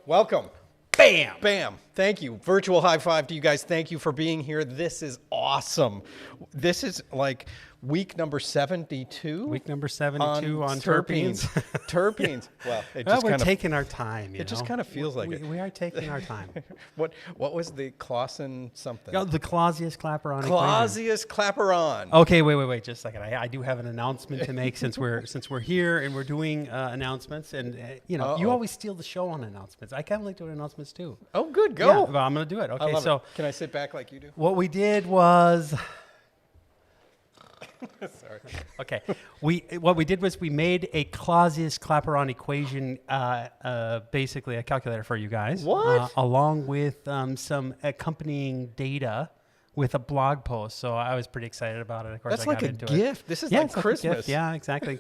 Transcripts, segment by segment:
welcome. Bam! Bam. Thank you. Virtual high five to you guys. Thank you for being here. This is awesome. This is like week number 72. Week number 72 on terpenes. Terpenes. Well, it just we're taking our time. It just kind of feels like it. We are taking our time. What was the Clausen something? Oh, the Clausius-Clapeyron equation. Clausius-Clapeyron. Okay, wait, just a second. I do have an announcement to make since we're here and we're doing announcements. And you always steal the show on announcements. I kind of like doing announcements too. Oh, good. Go. Yeah, well, I'm going to do it. Okay, so can I sit back like you do? What we did was. Sorry. Okay. What we did was we made a Clausius-Clapeyron equation, basically a calculator for you guys. What? Along with some accompanying data with a blog post. So I was pretty excited about it. Of course, that's like a gift. This is like Christmas. Yeah, exactly.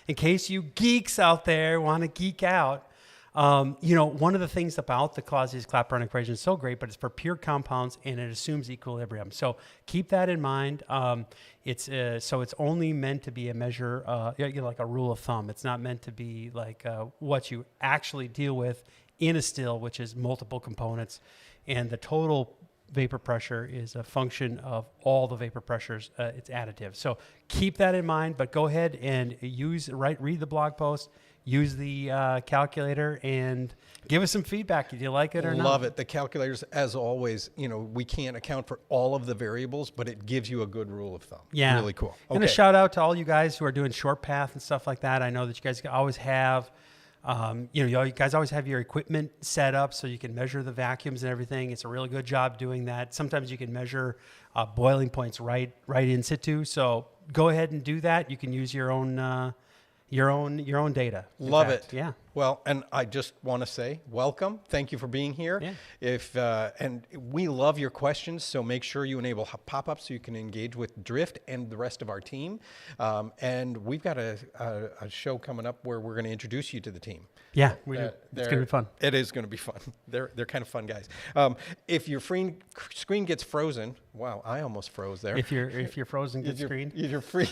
In case you geeks out there want to geek out. One of the things about the Clausius-Clapeyron equation is so great, but it's for pure compounds and it assumes equilibrium. So keep that in mind. It's only meant to be a measure, like a rule of thumb. It's not meant to be like what you actually deal with in a still, which is multiple components, and the total vapor pressure is a function of all the vapor pressures. It's additive. So keep that in mind. But go ahead and read the blog post. Use the calculator and give us some feedback. Did you like it or not? Love it. The calculators, as always, we can't account for all of the variables, but it gives you a good rule of thumb. Yeah. Really cool. Okay. And a shout out to all you guys who are doing short path and stuff like that. I know that you guys always have, you guys always have your equipment set up so you can measure the vacuums and everything. It's a really good job doing that. Sometimes you can measure boiling points right in situ. So go ahead and do that. You can use your own data. Love it. Yeah. Well, and I just want to say welcome. Thank you for being here. Yeah. And we love your questions, so make sure you enable pop-ups so you can engage with Drift and the rest of our team. And we've got a show coming up where we're going to introduce you to the team. Yeah, it's going to be fun. It is going to be fun. They're kind of fun guys. If your screen gets frozen, wow, I almost froze there. If you're frozen, good screen. You're free.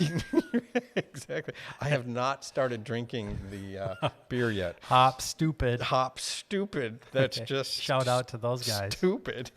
Exactly. I have not started drinking the beer yet. Hop stupid. That's okay. Just shout out to those guys. Stupid.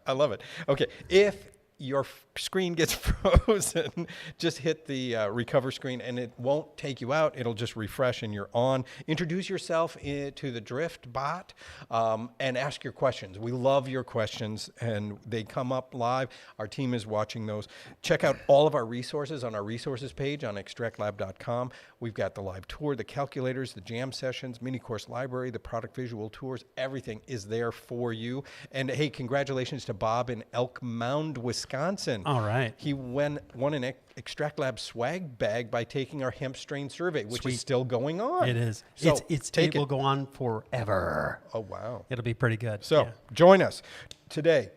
I love it. Okay, if your screen gets frozen, just hit the recover screen and it won't take you out. It'll just refresh and you're on. Introduce yourself to the Drift bot and ask your questions. We love your questions and they come up live. Our team is watching those. Check out all of our resources on our resources page on extractlab.com. We've got the live tour, the calculators, the jam sessions, mini course library, the product visual tours. Everything is there for you. And hey, congratulations to Bob in Elk Mound, Wisconsin. All right. He won an Extract Lab swag bag by taking our hemp strain survey, which Sweet. is still going on. It is. So it will go on forever. Oh, wow. It'll be pretty good. So join us today.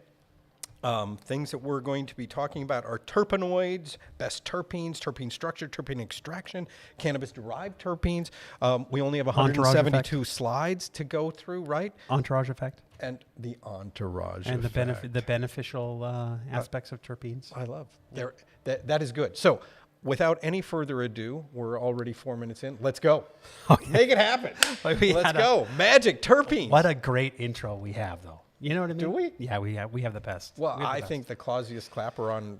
Things that we're going to be talking about are terpenoids, best terpenes, terpene structure, terpene extraction, cannabis-derived terpenes. We only have 172 slides to go through, right? Entourage effect. And the entourage and effect. the beneficial aspects of terpenes. I love that is good. So without any further ado, we're already 4 minutes in. Let's go. Okay. Make it happen. Let's go. Magic terpenes. What a great intro we have, though. You know what I mean? Do we? Yeah, we have the best. Well, I think the Clausius-Clapeyron,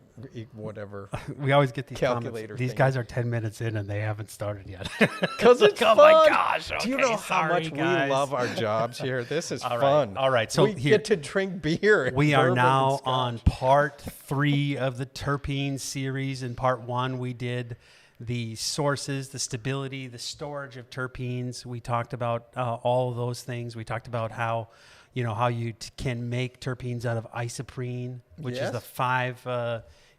whatever. We always get these calculator. These guys are 10 minutes in and they haven't started yet. Because it's oh fun. My gosh! Okay, do you know how much guys. we love our jobs here? This is All fun. All right. So we get to drink beer. We are now on part 3 of the terpenes series. In part 1, we did the sources, the stability, the storage of terpenes. We talked about all of those things. We talked about how you can make terpenes out of isoprene, which is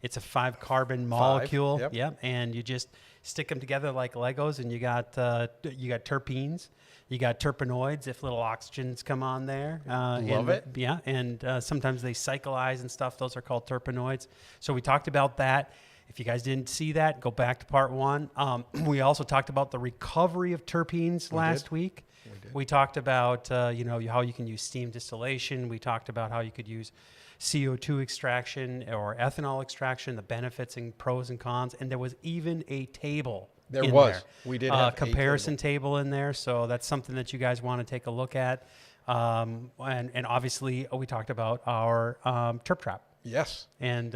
it's a 5 carbon molecule. Yep. And you just stick them together like Legos and you got terpenes, you got terpenoids if little oxygens come on there. Love it. Yeah. And sometimes they cyclize and stuff. Those are called terpenoids. So we talked about that. If you guys didn't see that, go back to part 1. We also talked about the recovery of terpenes last week. We talked about, how you can use steam distillation. We talked about how you could use CO2 extraction or ethanol extraction, the benefits and pros and cons. And there was even a table There in was. there. We did have a comparison table in there, so that's something that you guys want to take a look at. And obviously, we talked about our Terp Trap. Yes. And,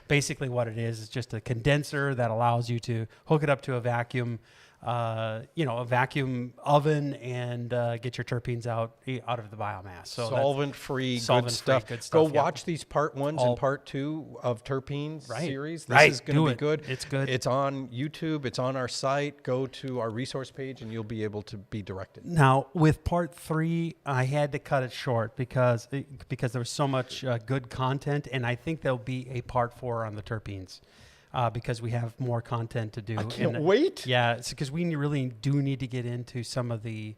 basically what it is just a condenser that allows you to hook it up to a vacuum, a vacuum oven and get your terpenes out of the biomass. So Solvent-free, solvent-free, good stuff. Go yeah. watch these part 1s and part 2 of Terpenes series. This Right. is going to be good. It's good. It's on YouTube. It's on our site. Go to our resource page and you'll be able to be directed. Now, with part 3, I had to cut it short because there was so much good content, and I think there'll be a part 4 on the terpenes. Because we have more content to do. I can't wait. Yeah, it's because we really do need to get into some of the,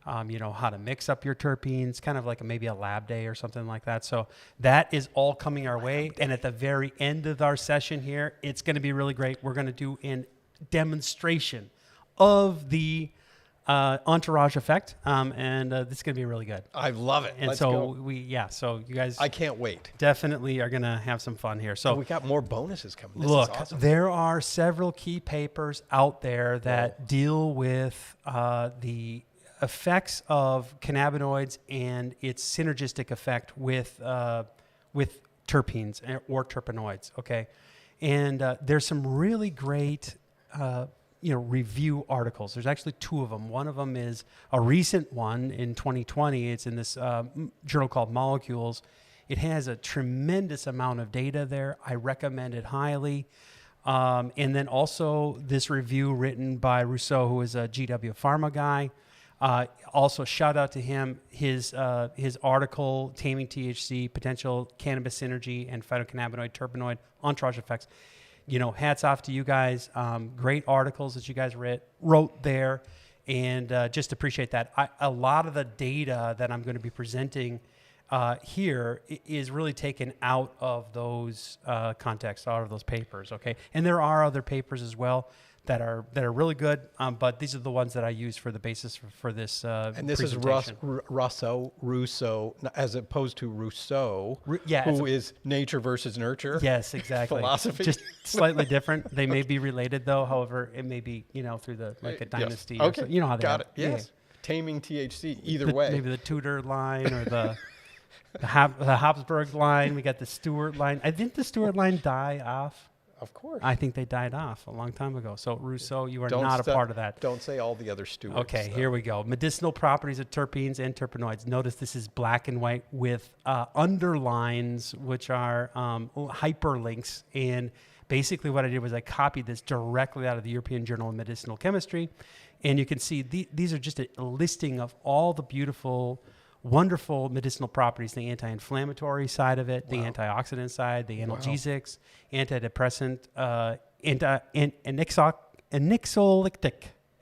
how to mix up your terpenes, kind of like maybe a lab day or something like that. So that is all coming our way. And at the very end of our session here, it's going to be really great. We're going to do a demonstration of the Entourage effect, and this is going to be really good. I love it. And Let's so go. So you guys, I can't wait. definitely are going to have some fun here. So we got more bonuses coming. This look, is awesome. there are several key papers out there that deal with the effects of cannabinoids and its synergistic effect with terpenes or terpenoids. Okay, and there's some really great review articles. There's actually 2 of them. One of them is a recent one in 2020. It's in this journal called Molecules. It has a tremendous amount of data there. I recommend it highly. And then also this review written by Rousseau, who is a GW Pharma guy. Also, shout out to him. His article, Taming THC, Potential Cannabis Synergy and Phytocannabinoid Terpenoid Entourage Effects. Hats off to you guys. Great articles that you guys wrote there, and just appreciate that. A lot of the data that I'm going to be presenting here is really taken out of those contexts, out of those papers. Okay, and there are other papers as well that are really good, but these are the ones that I use for the basis for this and this is Rousseau, as opposed to Rousseau, who is nature versus nurture. Yes, exactly. Philosophy. Just slightly different. They may be related, though. However, it may be, through a dynasty. Yes. Okay. Or so, you know how they got are. it. Yes. Yeah. Taming THC, either way. Maybe the Tudor line or the Habsburg line. We got the Stuart line. I think the Stuart line die off. Of course. I think they died off a long time ago. So, Rousseau, you are not a part of that. Don't say all the other Stuarts. Okay, here we go. Medicinal properties of terpenes and terpenoids. Notice this is black and white with underlines, which are hyperlinks. And basically what I did was I copied this directly out of the European Journal of Medicinal Chemistry. And you can see these are just a listing of all the beautiful, wonderful medicinal properties, the anti-inflammatory side of it, the antioxidant side, the analgesics, antidepressant,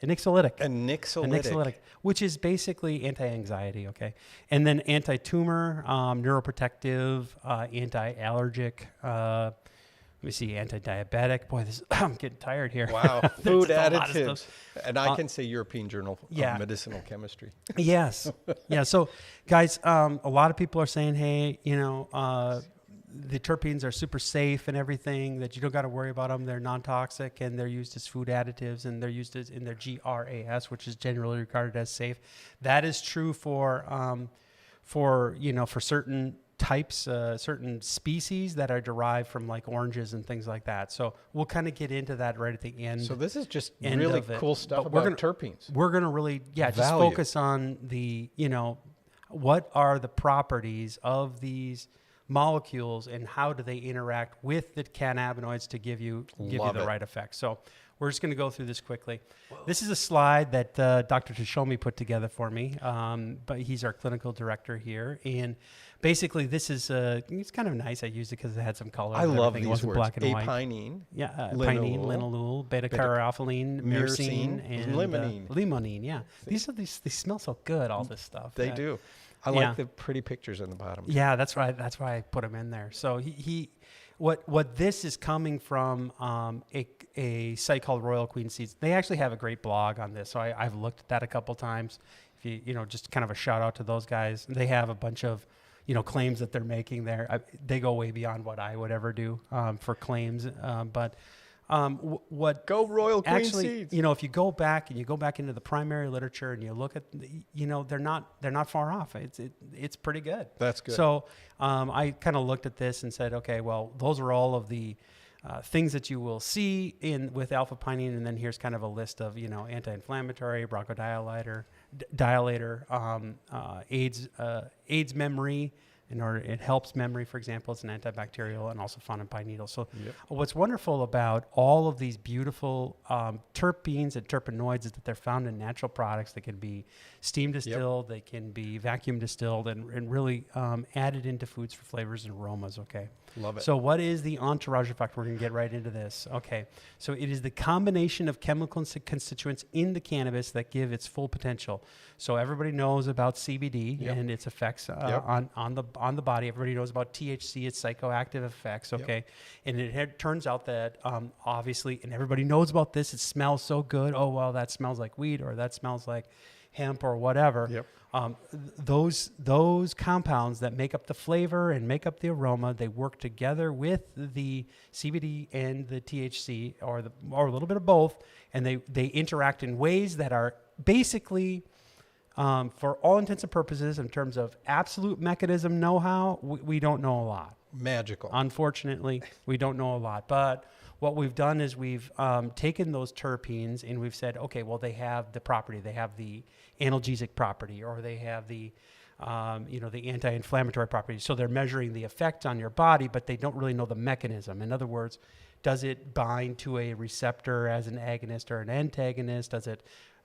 anxiolytic, which is basically anti-anxiety, okay? And then anti-tumor, neuroprotective, anti-allergic, let me see, anti-diabetic. Boy, I'm getting tired here. Wow. Food additives. And I can say European Journal of Medicinal Chemistry. Yes. Yeah. So, guys, a lot of people are saying, hey, the terpenes are super safe and everything, that you don't got to worry about them. They're non-toxic and they're used as food additives and they're used in their GRAS, which is generally regarded as safe. That is true for certain types, certain species that are derived from like oranges and things like that. So we'll kind of get into that right at the end. So this is just really cool stuff about terpenes. We're going to really, just focus on the, what are the properties of these molecules and how do they interact with the cannabinoids to give you the right effect. So we're just going to go through this quickly. Whoa. This is a slide that Dr. Tashomi put together for me, but he's our clinical director here. And basically, this is it's kind of nice. I used it because it had some color. I love these words. Black and white. Apinine. Yeah, pinene, linalool, beta-caryophyllene, myrcene, and limonene. Yeah, they smell so good. All this stuff. They do. I like the pretty pictures on the bottom. Yeah, that's right. That's why I put them in there. So what this is coming from a site called Royal Queen Seeds. They actually have a great blog on this. So I've looked at that a couple times. If you just kind of a shout out to those guys. They have a bunch of claims that they're making there. They go way beyond what I would ever do for claims. But What Go Royal Queen actually, seeds. if you go back into the primary literature and you look at, they're not far off. It's pretty good. That's good. So I kind of looked at this and said, okay, well, those are all of the things that you will see with alpha pinene, and then here's kind of a list of anti-inflammatory, bronchodilator, AIDS memory. It helps memory, for example. It's an antibacterial and also found in pine needles. So what's wonderful about all of these beautiful terpenes and terpenoids is that they're found in natural products that can be steam distilled, they can be vacuum distilled, and really added into foods for flavors and aromas, okay? Love it. So what is the entourage effect? We're going to get right into this. Okay. So it is the combination of chemical constituents in the cannabis that give its full potential. So everybody knows about CBD and its effects on the body. Everybody knows about THC, its psychoactive effects. Okay. And it turns out that obviously, and everybody knows about this, it smells so good. Oh, well, that smells like weed, or that smells like hemp or whatever. Those compounds that make up the flavor and make up the aroma, they work together with the CBD and the THC, or a little bit of both, and they interact in ways that are basically, for all intents and purposes, in terms of absolute mechanism know-how, we don't know a lot. Magical. Unfortunately, we don't know a lot, but what we've done is we've taken those terpenes and we've said, okay, well, they have the property. They have the analgesic property, or they have the anti-inflammatory property. So they're measuring the effect on your body, but they don't really know the mechanism. In other words, does it bind to a receptor as an agonist or an antagonist?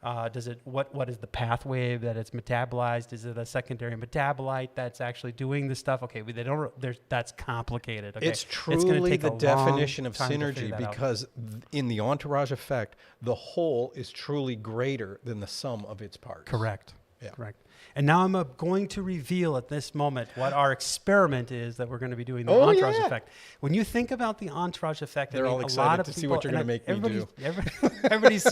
What is the pathway that it's metabolized? Is it a secondary metabolite that's actually doing the stuff? Okay, that's complicated. Okay? It's truly the definition of synergy, because in the entourage effect, the whole is truly greater than the sum of its parts. Correct. Yeah. Correct. And now I'm going to reveal at this moment what our experiment is that we're going to be doing, the entourage effect. When you think about the entourage effect, they're all excited to see what you're going to make me do. Everybody's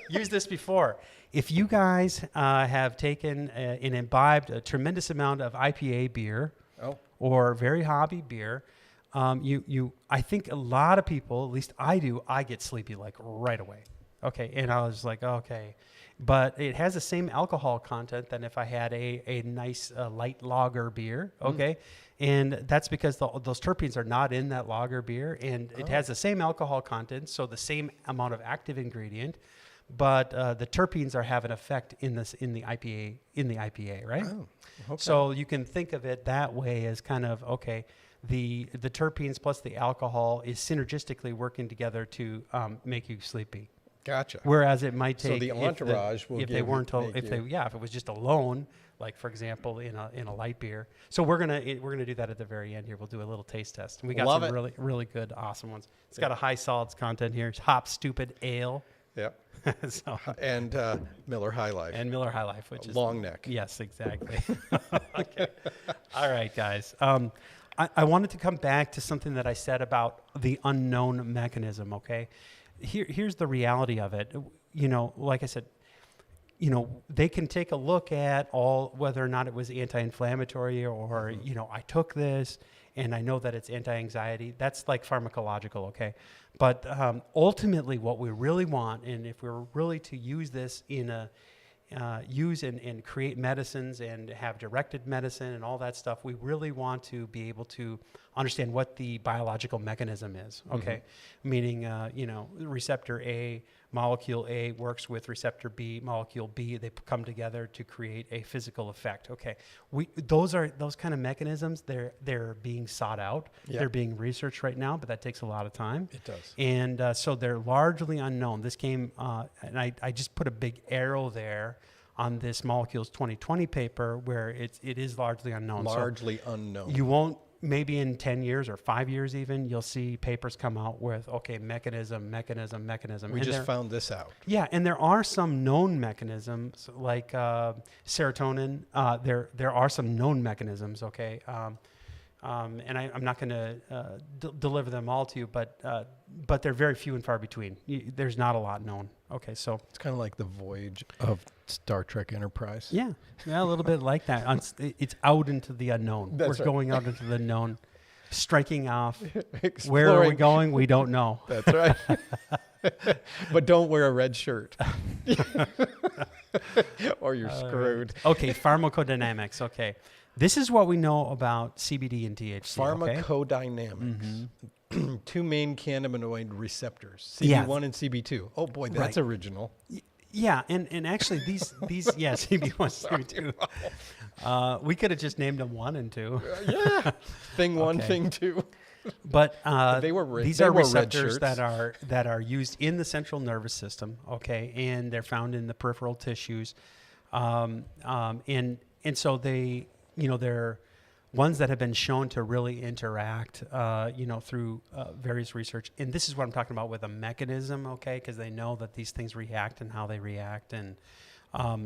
used this before. If you guys have taken and imbibed a tremendous amount of IPA beer or very hobby beer, I think a lot of people, at least I do, I get sleepy like right away. Okay, and I was like, okay. But it has the same alcohol content than if I had a nice light lager beer, okay? And that's because those terpenes are not in that lager beer, and it has the same alcohol content, so the same amount of active ingredient, but the terpenes have an effect in the IPA, right? Oh, okay. So you can think of it that way as kind of, okay, the terpenes plus the alcohol is synergistically working together to make you sleepy. Gotcha. Whereas it might take, so the entourage if it was just alone, like for example in a light beer. So we're gonna do that at the very end here. We'll do a little taste test. And we got some really really good, awesome ones. It's got a high solids content here. It's Hop Stupid Ale. Yeah. And Miller High Life. And Miller High Life, which is long neck. Yes, exactly. Okay. All right, guys. I wanted to come back to something that I said about the unknown mechanism. Okay. Here's the reality of it. Like I said, they can take a look at whether or not it was anti-inflammatory or, I took this and I know that it's anti-anxiety. That's like pharmacological, okay? But ultimately what we really want, and if we're really to use this use and create medicines and have directed medicine and all that stuff, we really want to be able to understand what the biological mechanism is, okay? Meaning, receptor A, molecule A works with receptor B, molecule B, they come together to create a physical effect, okay? Those kind of mechanisms, they're being sought out. Yep. They're being researched right now, but that takes a lot of time. It does. And so they're largely unknown. This came, and I just put a big arrow there on this Molecules 2020 paper where it is largely unknown. Largely unknown. You won't, maybe in 10 years or 5 years even, you'll see papers come out with, okay, mechanism. We just found this out. Yeah, and there are some known mechanisms like serotonin. There are some known mechanisms, okay? And I'm not going to deliver them all to you, but they're very few and far between. There's not a lot known. Okay, so it's kind of like the voyage of Star Trek Enterprise. Yeah, a little bit like that. It's out into the unknown. That's We're going out into the known. striking off. Where are we going? We don't know. That's right. But don't wear a red shirt. Or you're screwed. Okay, pharmacodynamics. Okay. This is what we know about CBD and THC. Pharmacodynamics. Mm-hmm. Two main cannabinoid receptors, CB1 Yeah. and CB2. Oh boy, that's original. Yeah, and actually these CB1, CB2. We could have just named them 1 and 2. Yeah, thing 1, thing 2. But these are wore receptors that are used in the central nervous system. Okay, and they're found in the peripheral tissues, and so they're ones that have been shown to really interact, through various research. And this is what I'm talking about with a mechanism, okay? Because they know that these things react and how they react. And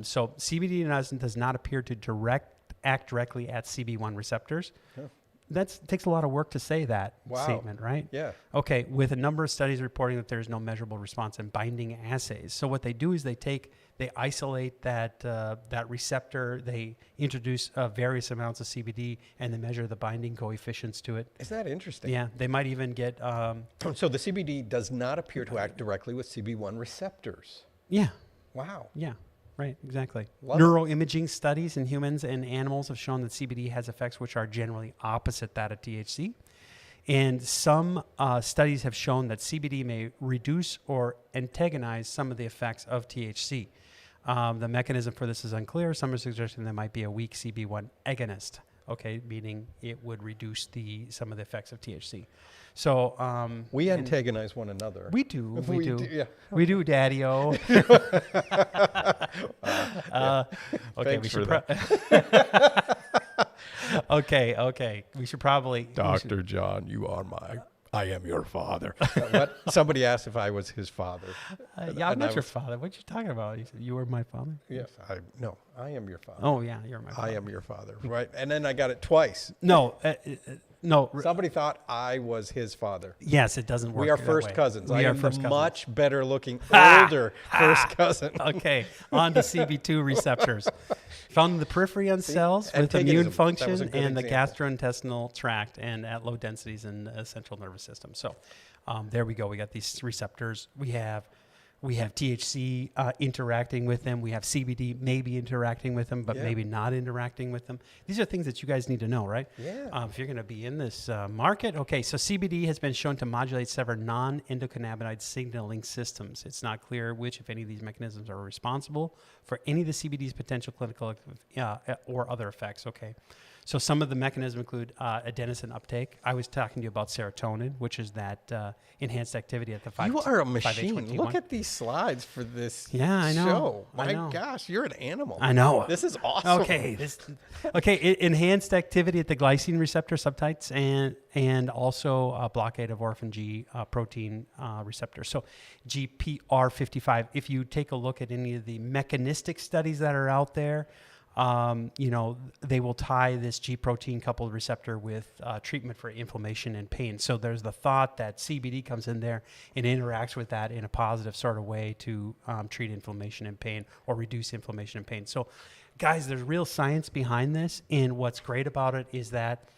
so CBD does not appear to act directly at CB1 receptors. Huh. That takes a lot of work to say that statement, right? Yeah. Okay, with a number of studies reporting that there's no measurable response in binding assays. So what they do is they isolate that receptor, they introduce various amounts of CBD, and they measure the binding coefficients to it. Isn't that interesting? Yeah, they might even get... so the CBD does not appear to act directly with CB1 receptors. Yeah. Wow. Yeah. Right, exactly. Love Neuroimaging studies in humans and animals have shown that CBD has effects which are generally opposite that of THC. And some studies have shown that CBD may reduce or antagonize some of the effects of THC. The mechanism for this is unclear. Some are suggesting there might be a weak CB1 agonist, okay, meaning it would reduce some of the effects of THC. So we antagonize one another. We do. Yeah. We do, Daddy-O. Okay, Thanks we should. Okay. We should probably. Dr. John, I am your father. What? Somebody asked if I was his father. Yeah, I'm not your father. What you talking about? You said you were my father? Yes. I am your father. Oh, yeah, you're my father. I am your father. Right. And then I got it twice. No. Somebody thought I was his father. Yes, it doesn't work. We are that first way. cousins. We I are am first the cousins. much better looking, older first cousin. Okay, on to CB2 receptors. Found in the periphery on cells with immune function and the gastrointestinal tract and at low densities in the central nervous system. So there we go. We got these receptors. We have THC interacting with them. We have CBD maybe interacting with them, but maybe not interacting with them. These are things that you guys need to know, right? Yeah. If you're going to be in this market. Okay, so CBD has been shown to modulate several non-endocannabinoid signaling systems. It's not clear which, if any, of these mechanisms are responsible for any of the CBD's potential clinical or other effects. Okay. So some of the mechanisms include adenosine uptake. I was talking to you about serotonin, which is that enhanced activity at the 5. You are a machine. Look at these slides for this I know. show. I know. My gosh, you're an animal. I know. This is awesome. Okay. Enhanced activity at the glycine receptor subtypes and also a blockade of orphan G protein receptor. So GPR55. If you take a look at any of the mechanistic studies that are out there, they will tie this G protein coupled receptor with treatment for inflammation and pain. So there's the thought that CBD comes in there and interacts with that in a positive sort of way to treat inflammation and pain or reduce inflammation and pain. So guys, there's real science behind this. And what's great about it is that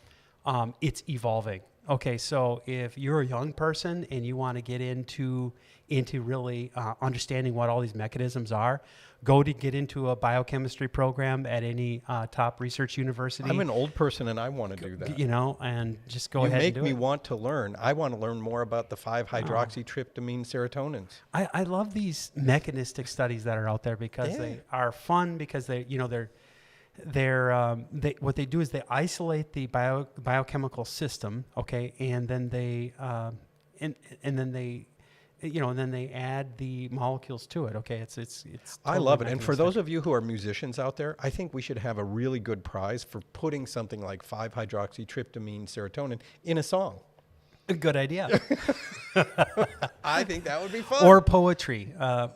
it's evolving. Okay, so if you're a young person and you want to get into really understanding what all these mechanisms are, get into a biochemistry program at any top research university. I'm an old person and I want to do that. And just go ahead and do it. You make me want to learn. I want to learn more about the 5-hydroxytryptamine serotonins. I love these mechanistic studies that are out there because they are fun because what they do is they isolate the biochemical system, okay, and then they then they add the molecules to it. Okay, it's I love it. And for those of you who are musicians out there, I think we should have a really good prize for putting something like 5-hydroxytryptamine serotonin in a song. A good idea. I think that would be fun. Or poetry.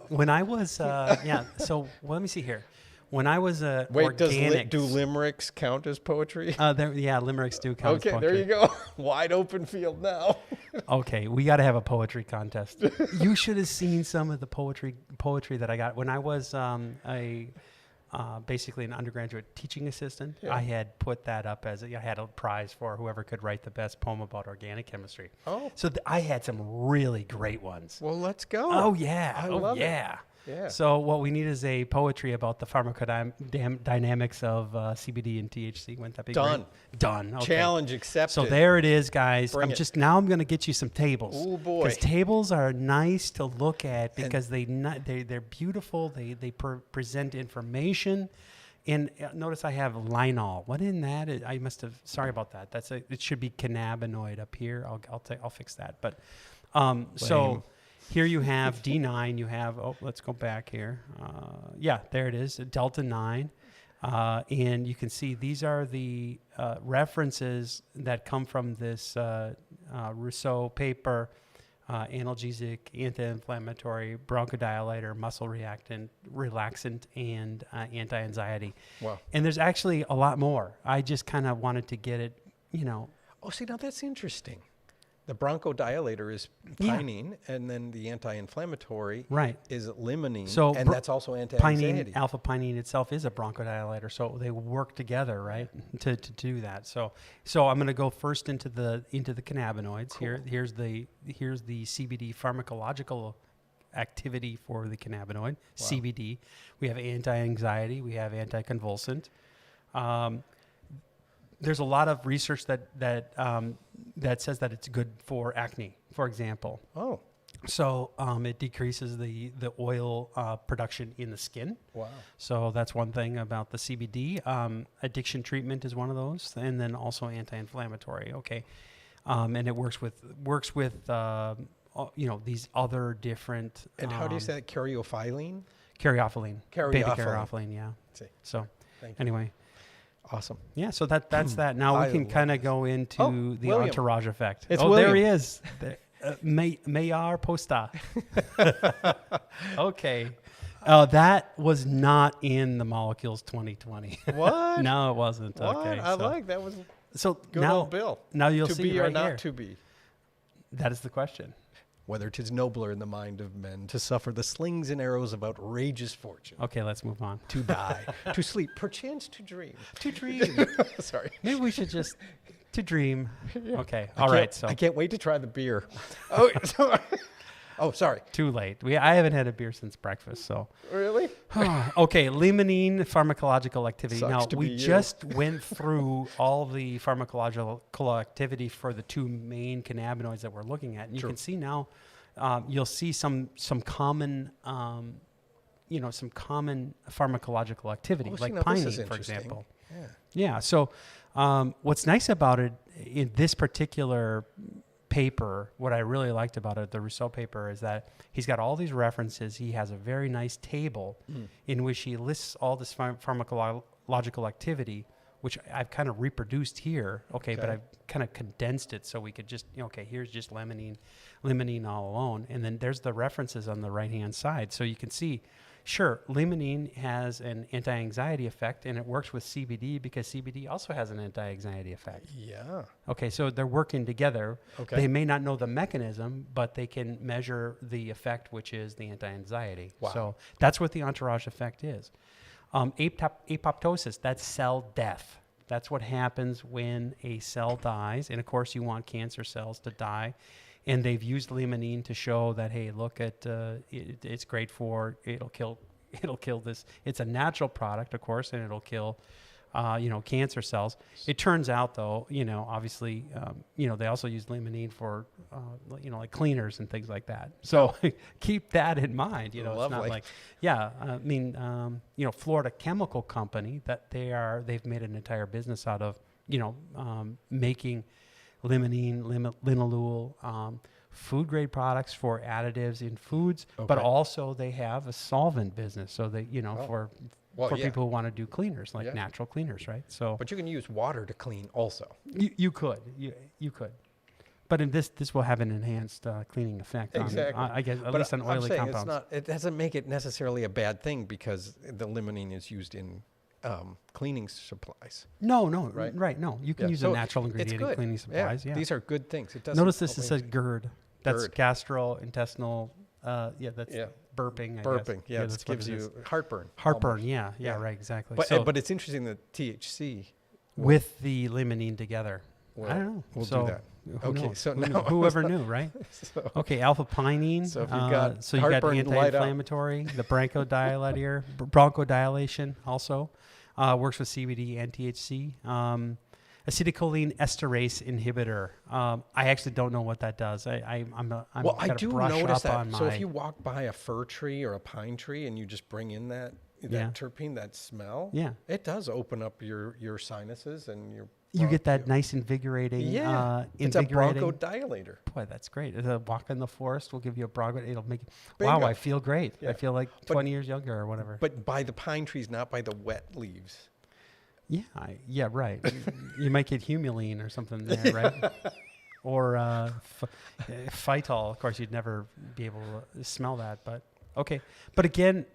When I was so let me see here. When I was do limericks count as poetry? Limericks do count as poetry. Okay, there you go. Wide open field now. Okay, we got to have a poetry contest. You should have seen some of the poetry that I got when I was basically an undergraduate teaching assistant. Yeah. I had put that up I had a prize for whoever could write the best poem about organic chemistry. Oh. So I had some really great ones. Well, let's go. Oh yeah. I oh love it. yeah. Yeah. So what we need is a poetry about the pharmacodynamics of CBD and THC. Wouldn't that be Done. great? Done. Okay. Challenge accepted. So there it is, guys. Bring it. I'm going to get you some tables. Oh boy. Because tables are nice to look at because they're beautiful. They present information. And notice I have linol. What in that? I must have. Sorry about that. It should be cannabinoid up here. I'll fix that. But so. Here you have D9. You have, let's go back here. Yeah, there it is, Delta 9. And you can see these are the references that come from this Rousseau paper, analgesic, anti-inflammatory, bronchodilator, muscle relaxant, and anti-anxiety. Wow. And there's actually a lot more. I just kind of wanted to get it, Oh, see, now that's interesting. The bronchodilator is pinene, and then the anti-inflammatory is limonene, so and that's also anti-anxiety. Alpha pinene itself is a bronchodilator, so they work together, right, to do that. So I'm going to go first into the cannabinoids. Cool. Here's the CBD pharmacological activity for the cannabinoid. Wow. CBD. We have anti-anxiety. We have anticonvulsant. There's a lot of research that says that it's good for acne, for example. Oh. So it decreases the oil production in the skin. Wow. So that's one thing about the CBD. Addiction treatment is one of those, and then also anti-inflammatory. Okay, and it works with these other different. And how do you say that? Caryophyllene? Caryophyllene. Beta caryophyllene. Yeah. See. So Thank you. Anyway. Awesome. Yeah, so that's that. Now we can kind of go into the William. Entourage effect. It's William. There he William. is. Mayor Posta. Okay. That was not in the Molecules 2020. What? No, it wasn't. What? Okay. I like that. Was so good now, old Bill. Now you'll to see be right or not here. to be. That is the question. Whether 'tis nobler in the mind of men to suffer the slings and arrows of outrageous fortune. Okay, let's move on. To die, to sleep, perchance to dream. To dream. Sorry. Maybe we should just to dream. Yeah. Okay. All right. So I can't wait to try the beer. Sorry. Too late. I haven't had a beer since breakfast. So Really? okay, limonene pharmacological activity. Sucks Now to we be you. just went through all the pharmacological activity for the two main cannabinoids that we're looking at. And you can see now, you'll see some common, some common pharmacological activity, like pinene, for example. Yeah. So what's nice about it in this particular paper, what I really liked about it, the Rousseau paper, is that he's got all these references. He has a very nice table in which he lists all this pharmacological activity, which I've kind of reproduced here. Okay, but I've kind of condensed it so we could just, here's just limonene all alone. And then there's the references on the right-hand side. So you can see, sure, limonene has an anti-anxiety effect, and it works with CBD because CBD also has an anti-anxiety effect. Yeah. Okay, so they're working together. Okay. They may not know the mechanism, but they can measure the effect, which is the anti-anxiety. Wow. So that's what the Entourage effect is. Apoptosis, that's cell death. That's what happens when a cell dies. And of course, you want cancer cells to die. And they've used limonene to show that, hey, look at it's great for it'll kill this. It's a natural product, of course, and it'll kill cancer cells. It turns out, though, obviously, they also use limonene for like cleaners and things like that. So keep that in mind. It's not like Florida Chemical Company that they've made an entire business out of making limonene, linalool, food grade products for additives in foods, but also they have a solvent business. So they, for people who want to do cleaners, like natural cleaners, right? So, but you can use water to clean also. You could, but in this will have an enhanced cleaning effect. Exactly. I guess at least on oily compounds. It doesn't make it necessarily a bad thing because the limonene is used in cleaning supplies. No, right? No, you can use a natural it's ingredient in cleaning supplies. Yeah. These are good things. It doesn't. Notice this. It says GERD. That's gastrointestinal. burping. I Burping, guess. yeah, it that's what gives it is. you heartburn. Heartburn. almost. Yeah, Yeah. right, exactly. But it's interesting that THC. With the limonene together. Well, I don't know. we'll So, do that. Who Okay, knows? so Who now- whoever knew, right? So, Okay, alpha-pinene. So if you've got so you got heartburn, light up. anti-inflammatory, the bronchodilation also works with CBD and THC. Acetylcholine esterase inhibitor. I actually don't know what that does. I'm well, I gotta do brush notice up that. on So my- if you walk by a fir tree or a pine tree and you just bring in that Yeah. terpene, that smell, Yeah. it does open up your sinuses and your. you get that bronchi- nice invigorating. Yeah, it's a invigorating. bronchodilator. Boy, that's great. A walk in the forest will give you a broncho. It'll make. Bingo. Wow, I feel great. Yeah. I feel like But- 20 years younger or whatever. But by the pine trees, not by the wet leaves. Yeah, right. You might get humulene or something there, right? Or phytol. Of course, you'd never be able to smell that, but okay. But again,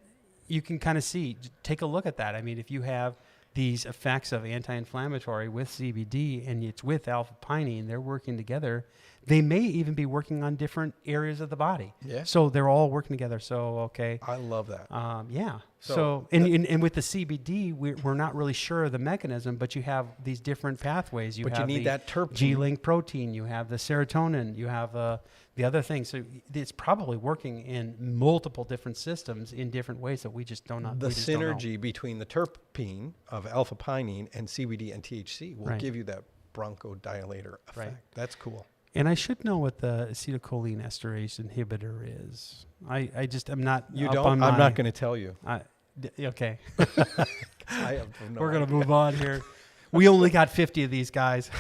you can kind of see. Take a look at that. I mean, if you have these effects of anti-inflammatory with CBD and it's with alpha-pinene, they're working together. They may even be working on different areas of the body. Yeah. So they're all working together. So, okay. I love that. Yeah. So So, and with the CBD, we're not really sure of the mechanism, but you have these different pathways. But you have need the that terpene. G-link protein. You have the serotonin. You have the other things. So it's probably working in multiple different systems in different ways that we just don't know. The we just don't know. synergy between the terpene of alpha-pinene and CBD and THC will Right. give you that bronchodilator effect. Right. That's cool. And I should know what the acetylcholine esterase inhibitor is. I just am not. You up don't? on I'm my- not going to tell you. Okay. I have no We're going to idea. move on here. We only got 50 of these guys.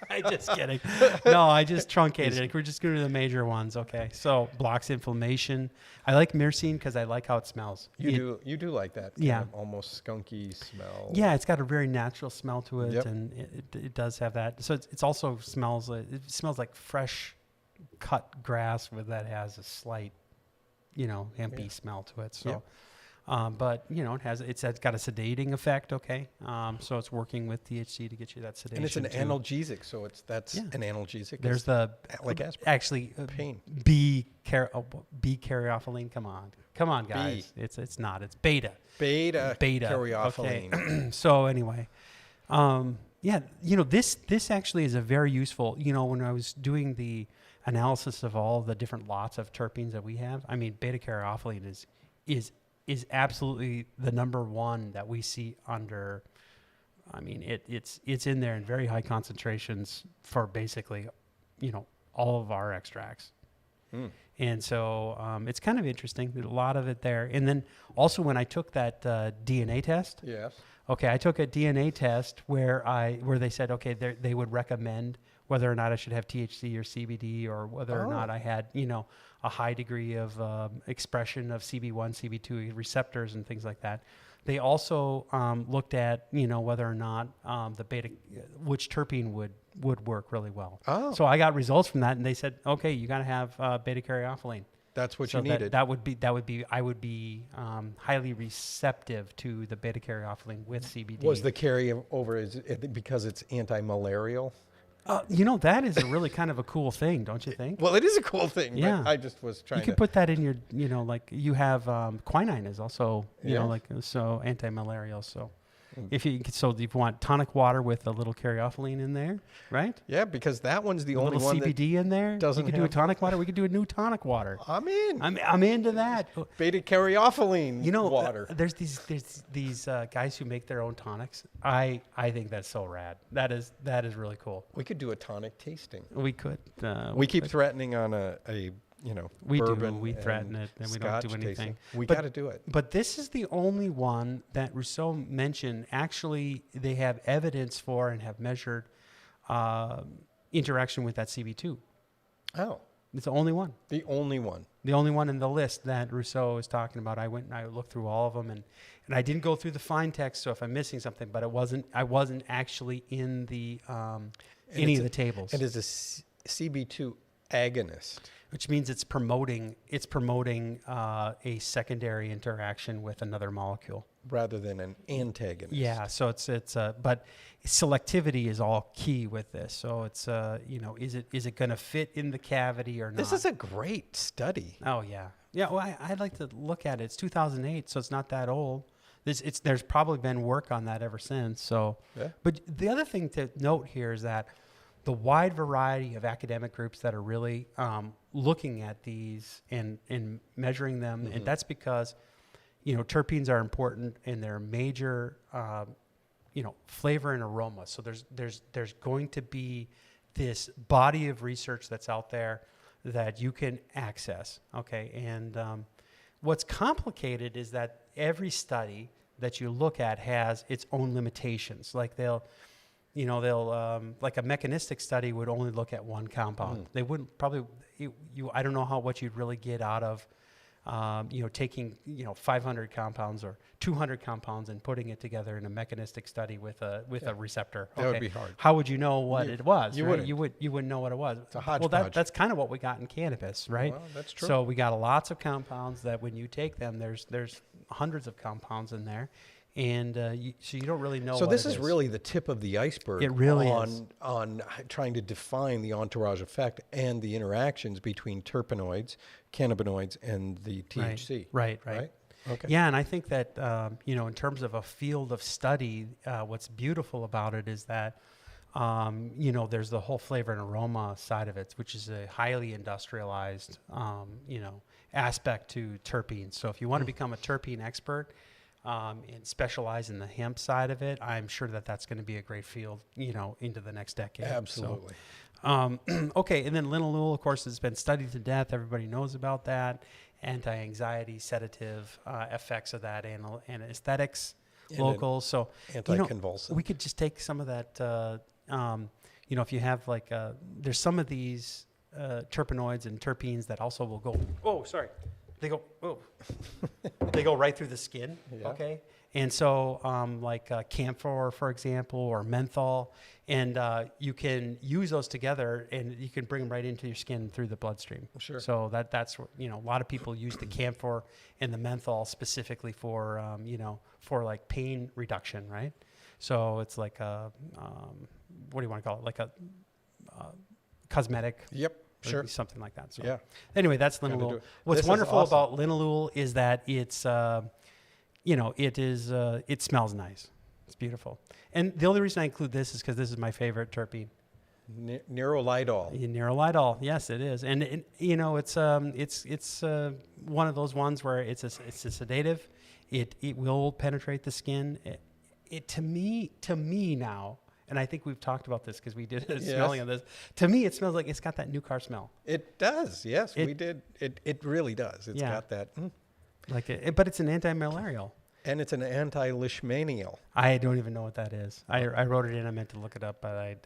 I'm just kidding. No, I just truncated it. We're just going to do the major ones. Okay. So blocks inflammation. I like myrcene because I like how it smells. You do like that kind Yeah. of almost skunky smell. Yeah, it's got a very natural smell to it, Yep. and it does have that. So it's also smells. It smells like fresh cut grass that has a slight, hempy Yeah. smell to it. So. Yep. But it's got a sedating effect. Okay, so it's working with THC to get you that sedation. And it's an too. analgesic, so that's Yeah. an analgesic. There's It's the like aspirin. actually Pain. B-caryophyllene. Come on, guys. It's not. It's beta. Beta Okay. caryophyllene. So anyway, this actually is a very useful. When I was doing the analysis of all the different lots of terpenes that we have, I mean, beta caryophyllene is absolutely the number one that we see under. I mean, it's in there in very high concentrations for basically, all of our extracts. Mm. And so it's kind of interesting. There's a lot of it there. And then also when I took that DNA test, Yes. okay, I took a DNA test where they said, okay, they would recommend whether or not I should have THC or CBD or whether or not I had, a high degree of expression of CB1, CB2 receptors and things like that. They also looked at, whether or not which terpene would work really well. Oh. So I got results from that, and they said, okay, you got to have beta caryophyllene. That's what So you needed. I would be highly receptive to the beta caryophyllene with CBD. Was the carryover is it because it's anti-malarial? That is a really kind of a cool thing, don't you think? Well, it is a cool thing. Yeah. But I just was trying You could to. put that in your, like you have quinine is also, Yeah. so anti-malarial. So Mm. if you want tonic water with a little caryophyllene in there, right? Yeah, because that one's the A only little one CBD in there. doesn't You could do a have- tonic water. We could do a new tonic water. that. I'm in. I'm into that. Beta caryophyllene water. There's these guys who make their own tonics. I think that's so rad. That is really cool. We could do a tonic tasting. We could. We keep threatening on a We do. bourbon We threaten and it, and we don't do scotch anything. tasting. We But- got to do it. But this is the only one that Rousseau mentioned. Actually, they have evidence for and have measured interaction with that CB2. Oh, It's the only one. the only one. The only one in the list that Rousseau is talking about. I went and I looked through all of them, and I didn't go through the fine text. So if I'm missing something, but I wasn't actually in the any of the tables. It is a CB2 Agonist. which means it's promoting a secondary interaction with another molecule Rather than an antagonist. Yeah, so but selectivity is all key with this. So it's is it going to fit in the cavity or not? This is a great study. Oh yeah, yeah. Well, I'd like to look at it. It's 2008, so it's not that old. There's probably been work on that ever since. So, Yeah. But the other thing to note here is that the wide variety of academic groups that are really looking at these and measuring them, and that's because terpenes are important and they're major, flavor and aroma. So there's going to be this body of research that's out there that you can access. Okay, and what's complicated is that every study that you look at has its own limitations. Like they'll like a mechanistic study would only look at one compound. They wouldn't probably I don't know what you'd really get out of taking 500 compounds or 200 compounds and putting it together in a mechanistic study with a receptor. That would be hard. How would you know what it was? You right? wouldn't. You wouldn't know what it was. It's a hodgepodge. Well, that's kind of what we got in cannabis, right? Well, that's true. So we got lots of compounds that when you take them, there's hundreds of compounds in there, and so you don't really know. So what this it is really the tip of the iceberg. It really is on trying to define the entourage effect and the interactions between terpenoids, cannabinoids, and the THC. Right. Okay. Yeah, and I think that in terms of a field of study, what's beautiful about it is that there's the whole flavor and aroma side of it, which is a highly industrialized aspect to terpenes. So if you want to become a terpene expert and specialize in the hemp side of it, I'm sure that that's going to be a great field, into the next decade. Absolutely. So, okay, and then linalool, of course, has been studied to death. Everybody knows about that. Anti-anxiety, sedative effects of that, and aesthetics, locals. So anticonvulsant. We could just take some of that. If you have there's some of these terpenoids and terpenes that also will go. Oh, sorry. They go. Oh, they go right through the skin. Yeah. Okay. And so, camphor, for example, or menthol, and you can use those together, and you can bring them right into your skin through the bloodstream. Sure. So that's a lot of people use the camphor and the menthol specifically for for like pain reduction, right? So it's like a what do you want to call it? Like a cosmetic. Yep. Sure. Something like that. So Yeah. anyway, that's Gotta do linalool. it. What's This is wonderful awesome. about linalool is that it's it smells nice. It's beautiful. And the only reason I include this is because this is my favorite terpene. Nerolidol. Nerolidol, yes, it is, and it's one of those ones where it's a sedative. It will penetrate the skin. It to me now, and I think we've talked about this because we did a smelling of this. To me, it smells like it's got that new car smell. It does. Yes, we did. It really does. It's got that. But it's an anti-malarial. And it's an anti-leishmanial. I don't even know what that is. I wrote it in. I meant to look it up, but I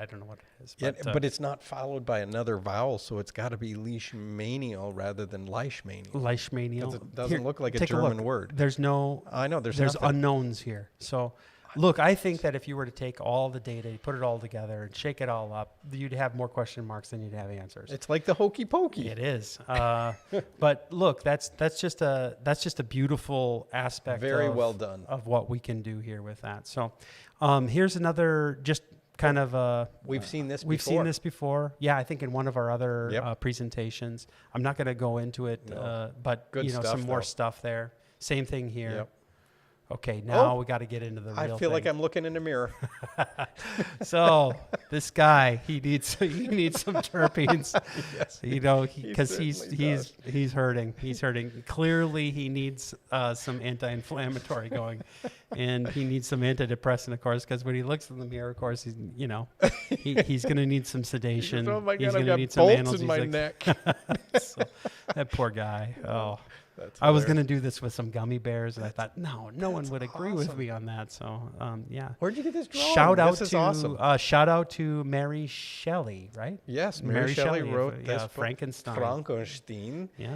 don't know what it is. But it's not followed by another vowel, so it's got to be leishmanial rather than leishmanial. Leishmanial. It doesn't look like a take German look. word. There's no. I know there's nothing. unknowns here. So, look, I think that if you were to take all the data, put it all together, and shake it all up, you'd have more question marks than you'd have answers. It's like the hokey pokey. It is. But look, that's just a beautiful aspect. Very well done. Of what we can do here with that. So, here's another just kind of. We've seen this. We've seen this before. Yeah, I think in one of our other Yep. presentations. I'm not going to go into it, but Good stuff, some more though. stuff there. Same thing here. Yep. Okay, now we got to get into the real I feel thing. like I'm looking in the mirror. So this guy, he needs some terpenes, Yes, because certainly does. he's hurting. He's hurting. Clearly, he needs some anti-inflammatory going, and he needs some antidepressant, of course, because when he looks in the mirror, of course, he's going to need some sedation. Oh my He's God, I've gonna got need some bolts in my analgesics. neck. So, that poor guy. Oh. I was going to do this with some gummy bears, and I thought, no one would agree with me on that. So, yeah. Where'd you get this drawing? This is awesome. Shout out to Mary Shelley, right? Yes, Mary Shelley wrote this book, Frankenstein. Yeah.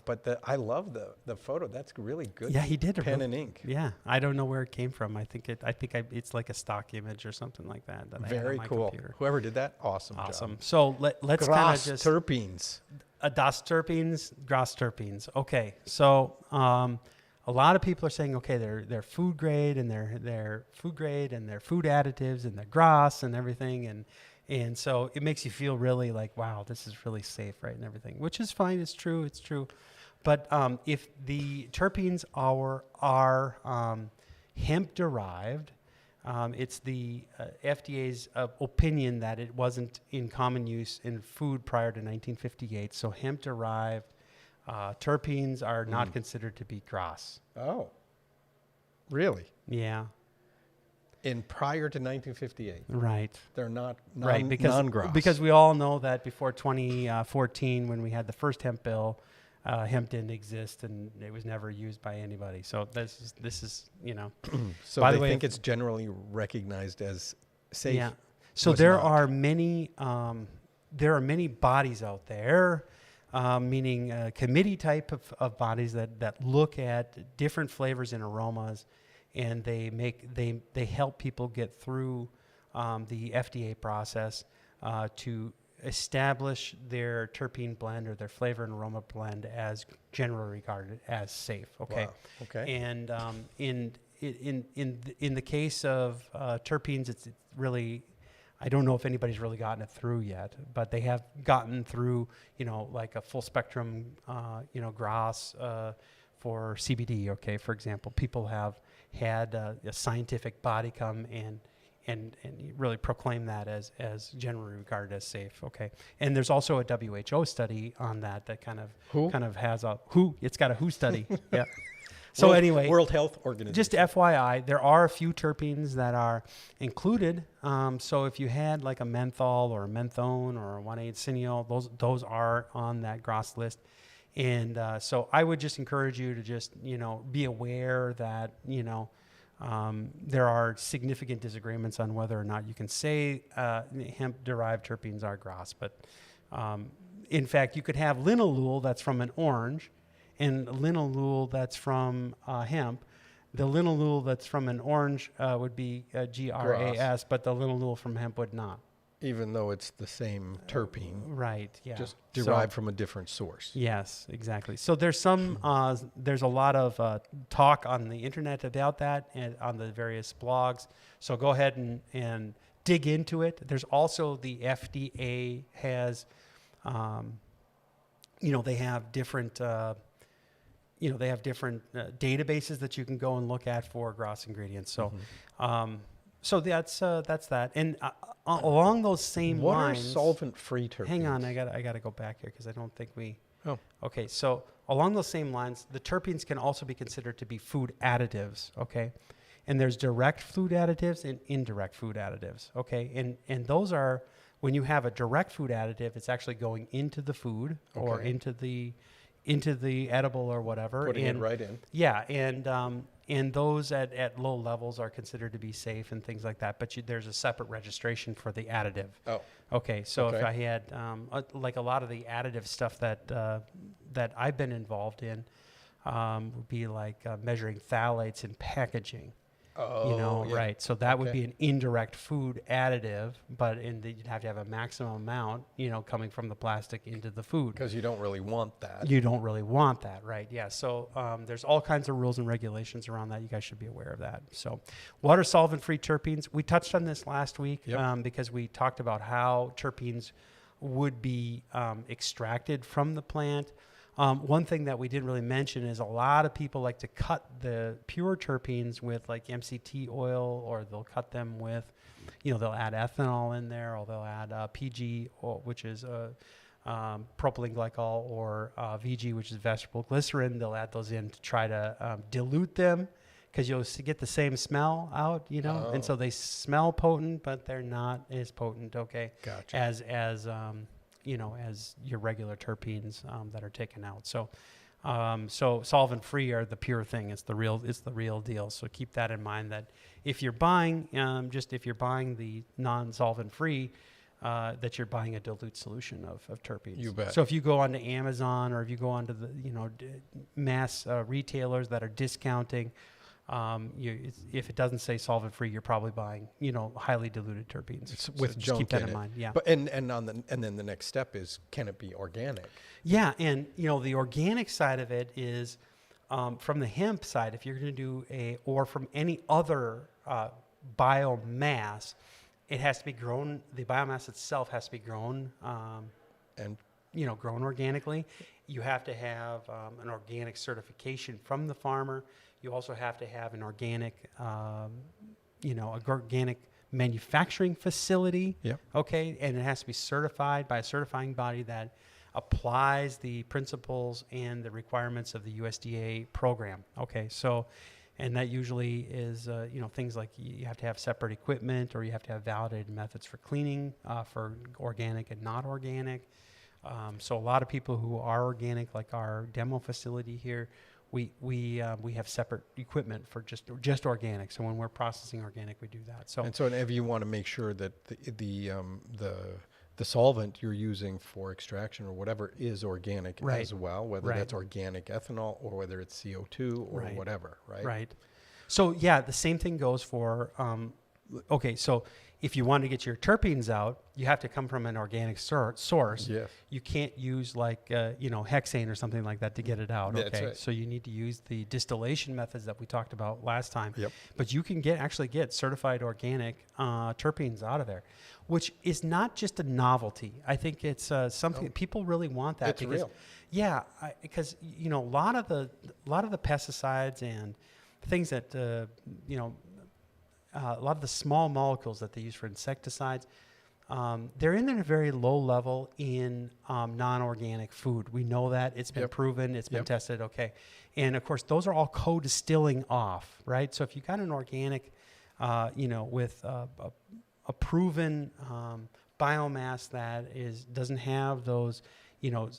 But I love the photo. That's really good. Yeah, he did pen and ink. Yeah, I don't know where it came from. It's like a stock image or something like that. Very cool. Computer. Whoever did that, awesome. So let's kind of just Terpenes. Das Terpenes, Gras Terpenes. Okay, so a lot of people are saying, okay, they're food grade and they're food grade and they're food additives and they're Gras and everything, and so it makes you feel really like, wow, this is really safe, right, and everything, which is fine. It's true. But if the terpenes are hemp derived, it's the FDA's opinion that it wasn't in common use in food prior to 1958. So hemp derived terpenes are not considered to be Gras. Oh, really? Yeah. In prior to 1958. Right. They're not non-Gras. Because we all know that before 2014, when we had the first hemp bill, hemp didn't exist and it was never used by anybody. So this is So by the way, think it's generally recognized as safe. Yeah. So there are many bodies out there, meaning committee type of bodies that look at different flavors and aromas, and they help people get through the FDA process to establish their terpene blend or their flavor and aroma blend as generally regarded as safe. Okay. Wow. Okay. And in the case of terpenes, it's really, I don't know if anybody's really gotten it through yet, but they have gotten through, like a full spectrum, Gras for CBD. Okay, for example, people have had a scientific body come and really proclaim that as generally regarded as safe. Okay, and there's also a WHO study on that kind of has a WHO. It's got a WHO study. Yeah. So anyway, World Health Organization. Just FYI, there are a few terpenes that are included. So if you had like a menthol or a menthone or a 1,8-cineol, those are on that Gras list. And so I would just encourage you to just be aware that there are significant disagreements on whether or not you can say hemp-derived terpenes are Gras. But in fact, you could have linalool that's from an orange and linalool that's from hemp. The linalool that's from an orange would be GRAS, but the linalool from hemp would not. Even though it's the same terpene. Right, yeah. Just derived from a different source. Yes, exactly. So there's there's a lot of talk on the internet about that and on the various blogs. So go ahead and dig into it. There's also the FDA has, they have different, databases that you can go and look at for Gras ingredients. So, so that's that. And along those same lines, what are solvent-free terpenes? Hang on, I got to go back here because I don't think we. Oh. Okay, so along those same lines, the terpenes can also be considered to be food additives. Okay, and there's direct food additives and indirect food additives. Okay, and those are when you have a direct food additive, it's actually going into the food or into the edible or whatever. Putting it right in. Yeah, and those at low levels are considered to be safe and things like that. But there's a separate registration for the additive. Oh. Okay, so if I had like a lot of the additive stuff that I've been involved in would be like measuring phthalates in packaging. Oh, yeah. Right. So that would be an indirect food additive, but you'd have to have a maximum amount, coming from the plastic into the food. Because you don't really want that. You don't really want that, right? Yeah. So there's all kinds of rules and regulations around that. You guys should be aware of that. So what are solvent-free terpenes? We touched on this last week because we talked about how terpenes would be extracted from the plant. One thing that we didn't really mention is a lot of people like to cut the pure terpenes with like MCT oil, or they'll cut them with, they'll add ethanol in there, or they'll add PG, which is propylene glycol, or VG, which is vegetable glycerin. They'll add those in to try to dilute them because you'll get the same smell out, and so they smell potent, but they're not as potent, Gotcha. as as your regular terpenes that are taken out. So So solvent-free are the pure thing. It's the real deal. So keep that in mind, that if you're buying the non-solvent-free, that you're buying a dilute solution of terpenes. You bet. So if you go onto Amazon, or if you go onto the mass retailers that are discounting, if it doesn't say solvent-free, you're probably buying highly diluted terpenes. It's with so just junk keep that in in it. mind. Yeah. But and then the next step is, can it be organic? Yeah, and the organic side of it is from the hemp side. If you're going to do or from any other biomass, it has to be grown. The biomass itself has to be grown, And grown organically. You have to have an organic certification from the farmer. You also have to have an organic, organic manufacturing facility. Yep. Okay, and it has to be certified by a certifying body that applies the principles and the requirements of the USDA program. Okay, so, and that usually is, things like you have to have separate equipment, or you have to have validated methods for cleaning for organic and not organic. So a lot of people who are organic, like our demo facility here, we have separate equipment for just organic. So when we're processing organic, we do that. So if you want to make sure that the solvent you're using for extraction or whatever is organic Right. as well, whether Right. that's organic ethanol or whether it's CO2 or Right. whatever, right? Right. So yeah, the same thing goes for, so if you want to get your terpenes out, you have to come from an organic source. Yes. You can't use hexane or something like that to get it out. That's Okay. right. So you need to use the distillation methods that we talked about last time. Yep. But you can actually get certified organic terpenes out of there, which is not just a novelty. I think it's something people really want that. It's real. Yeah, because a lot of the pesticides and things that a lot of the small molecules that they use for insecticides, they're in there at a very low level in non-organic food. We know that. It's been Yep. proven. It's been Yep. tested. Okay. And, of course, those are all co-distilling off, right? So if you got an organic, with a proven biomass that doesn't have those,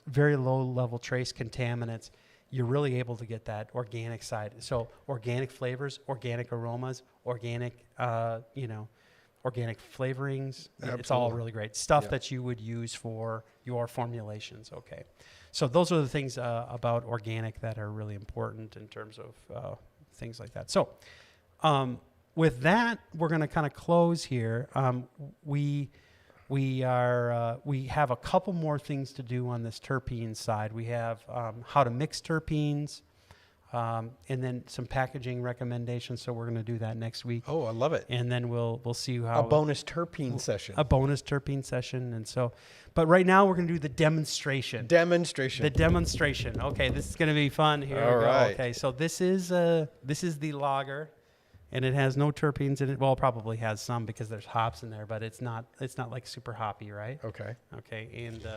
very low-level trace contaminants, you're really able to get that organic side. So organic flavors, organic aromas, organic, organic flavorings. It's all Absolutely. really great stuff Yeah. that you would use for your formulations. Okay. So those are the things about organic that are really important in terms of things like that. So with that, we're going to kind of close here. We have a couple more things to do on this terpene side. We have how to mix terpenes, and then some packaging recommendations. So we're going to do that next week, Oh, I love it. and then we'll see how A bonus terpene session. a bonus terpene session. And so, but right now we're going to do the demonstration. Demonstration. The demonstration. Okay, this is going to be fun. Here All we go. right. Okay, so this is the lager, and it has no terpenes in it. Well, it probably has some because there's hops in there, but it's not like super hoppy, right? Okay. Okay, and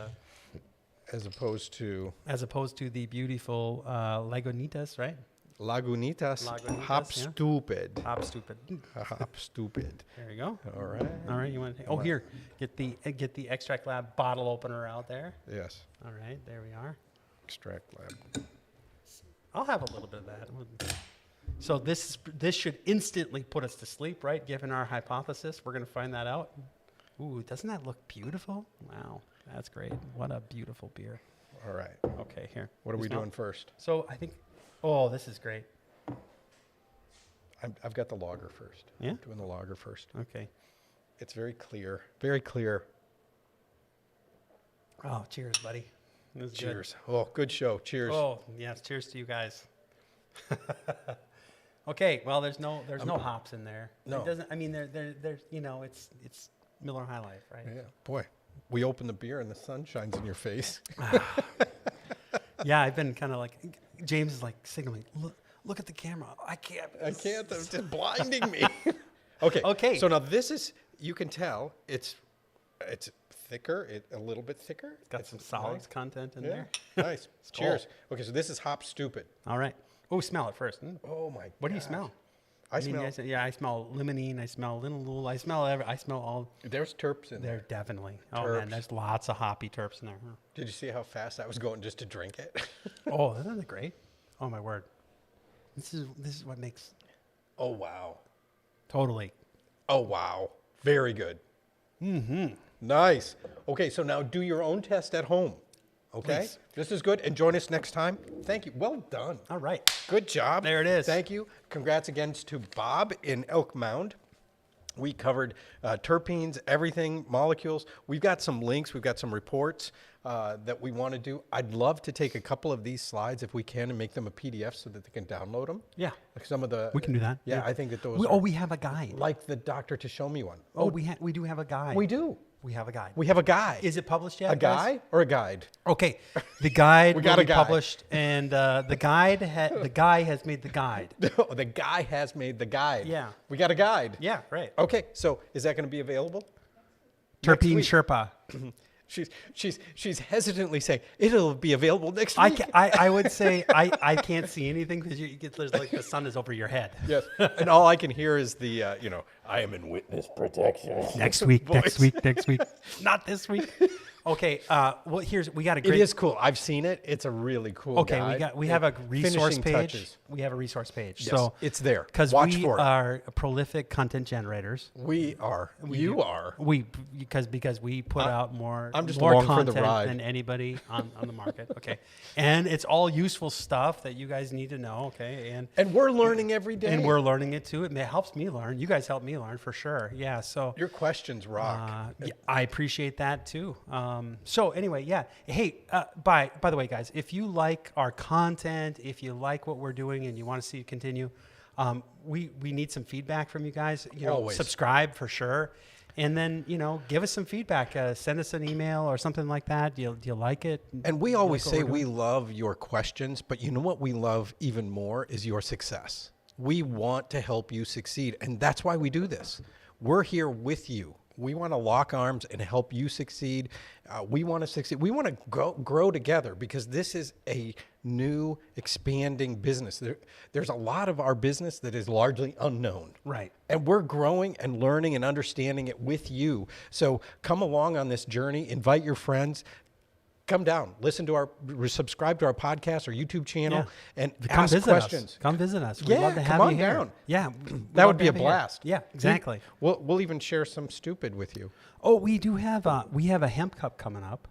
As opposed to as opposed to the beautiful Lagunitas, right? Lagunitas, Lagunitas, hop yeah. stupid. Hop stupid. Hop stupid. There you go. All right. All right, you want to? Oh, here, get the Extract Lab bottle opener out there. Yes. All right, there we are. Extract lab. I'll have a little bit of that. So this should instantly put us to sleep, right? Given our hypothesis, we're going to find that out. Ooh, doesn't that look beautiful? Wow, that's great. What a beautiful beer. All right. Okay, here. What are You we smell? doing first? So I think, oh, this is great. I've got the lager first. Yeah? I'm doing the lager first. Okay. It's very clear. Very clear. Oh, cheers, buddy. This is good. Cheers. Oh, good show. Cheers. Oh, yes. Cheers to you guys. Okay. Well, there's no hops in there. No. It doesn't. I mean, there's it's Miller High Life, right? Yeah. Boy, we open the beer and the sun shines in your face. Yeah, I've been kind of like, James is like signaling, look at the camera. I can't. It's just blinding me. Okay. Okay. So now this is, you can tell it's thicker, a little bit thicker. It's got some solids content in Yeah. there. Nice. Cool. Cheers. Okay, so this is hop stupid. All right. Oh, smell it first. Mm. Oh my. What do you gosh. smell? I smell. I smell limonene. I smell linalool. I smell all. There's terps in there. There definitely. Oh man, there's lots of hoppy terps in there. Huh? Did you see how fast I was going just to drink it? Oh, isn't that great? Oh my word. This is what makes. Oh wow. Totally. Oh wow. Very good. Nice. Okay, so now do your own test at home. Okay? Please. This is good. And join us next time. Thank you. Well done. All right. Good job. There it is. Thank you. Congrats again to Bob in Elk Mound. We covered terpenes, everything, molecules. We've got some links. We've got some reports that we want to do. I'd love to take a couple of these slides if we can and make them a PDF so that they can download them. Yeah. Like some of the. We can do that. Yeah, I think that those. We have a guide. Like the doctor to show me one. Oh, we do have a guide. We do. We have a guide. We have a guide. Is it published yet? A guy or a guide? Okay, the guide We got will a be guide. published, and the guy has made the guide. No, the guy has made the guide. Yeah. We got a guide. Yeah, right. Okay, so is that going to be available? Terpene week. Sherpa. She's hesitantly saying it'll be available next I, week. ca- I would say I can't see anything because there's like the sun is over your head. Yes, and all I can hear is the I am in witness protection. Next week, voice. next week, not this week. Okay, well we got a It great. is cool. I've seen it. It's a really cool. Okay, guide. we have a resource Finishing page. touches. We have a resource page. Yes, So it's there. because Watch we for it. are prolific content generators. We are. You are. Because we put out more. I'm just more along for the content ride. than anybody on the market. Okay, and it's all useful stuff that you guys need to know. Okay, And we're learning every day. and we're learning it too. It helps me learn. You guys help me learn for sure. Yeah. So Your questions rock. yeah, I appreciate that too. So anyway, yeah. Hey, by the way, guys, if you like our content, if you like what we're doing, and you want to see it continue, we need some feedback from you guys. Always. Subscribe for sure, and then give us some feedback. Send us an email or something like that. Do you like it? And we always like what say we're we doing? love your questions, but you know what we love even more is your success. We want to help you succeed, and that's why we do this. We're here with you. We want to lock arms and help you succeed. We want to succeed. We want to grow together because this is a new, expanding business. There's a lot of our business that is largely unknown. Right. And we're growing and learning and understanding it with you. So come along on this journey. Invite your friends. Come down, subscribe to our podcast or YouTube channel, and Come ask visit questions. us. Come visit us. We'd Yeah, love to have come on you here. down. Yeah, That would be a blast. Yeah, exactly. We'll even share some stupid with you. Oh, we do have a hemp cup coming up.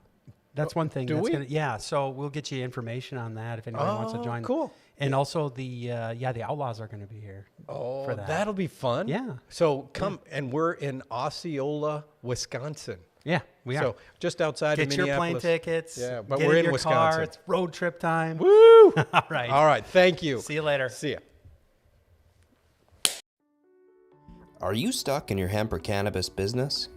That's one thing. do we? Yeah, so we'll get you information on that if anybody wants to join. Cool. And also the Outlaws are going to be here. Oh, for that. that'll be fun. Yeah. So come, and we're in Osceola, Wisconsin. Yeah, we are. So just outside of Get your plane Minneapolis. tickets. Yeah, but get we're in your Wisconsin. Car. It's road trip time. Woo! All right. All right. Thank you. See you later. See ya. Are you stuck in your hemp or cannabis business?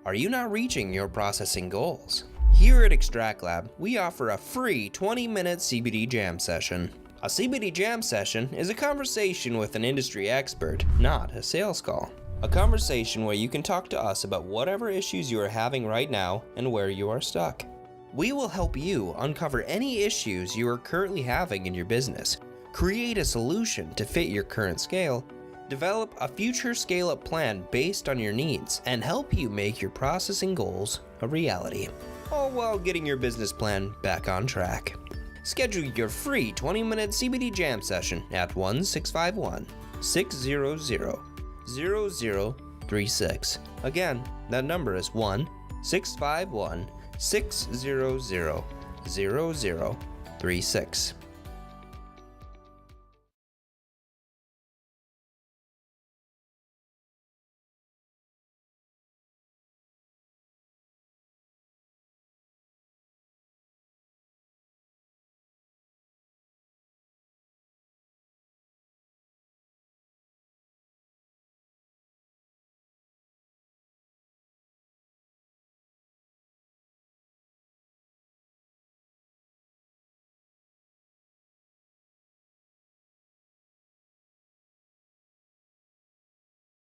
Are you not reaching your processing goals? Here at Extract Lab, we offer a free 20-minute CBD jam session. A CBD jam session is a conversation with an industry expert, not a sales call. A conversation where you can talk to us about whatever issues you are having right now and where you are stuck. We will help you uncover any issues you are currently having in your business, create a solution to fit your current scale, develop a future scale-up plan based on your needs, and help you make your processing goals a reality, all while getting your business plan back on track. Schedule your free 20-minute CBD jam session at 1-651-600-0036. Again, that number is 1-651-600-0036.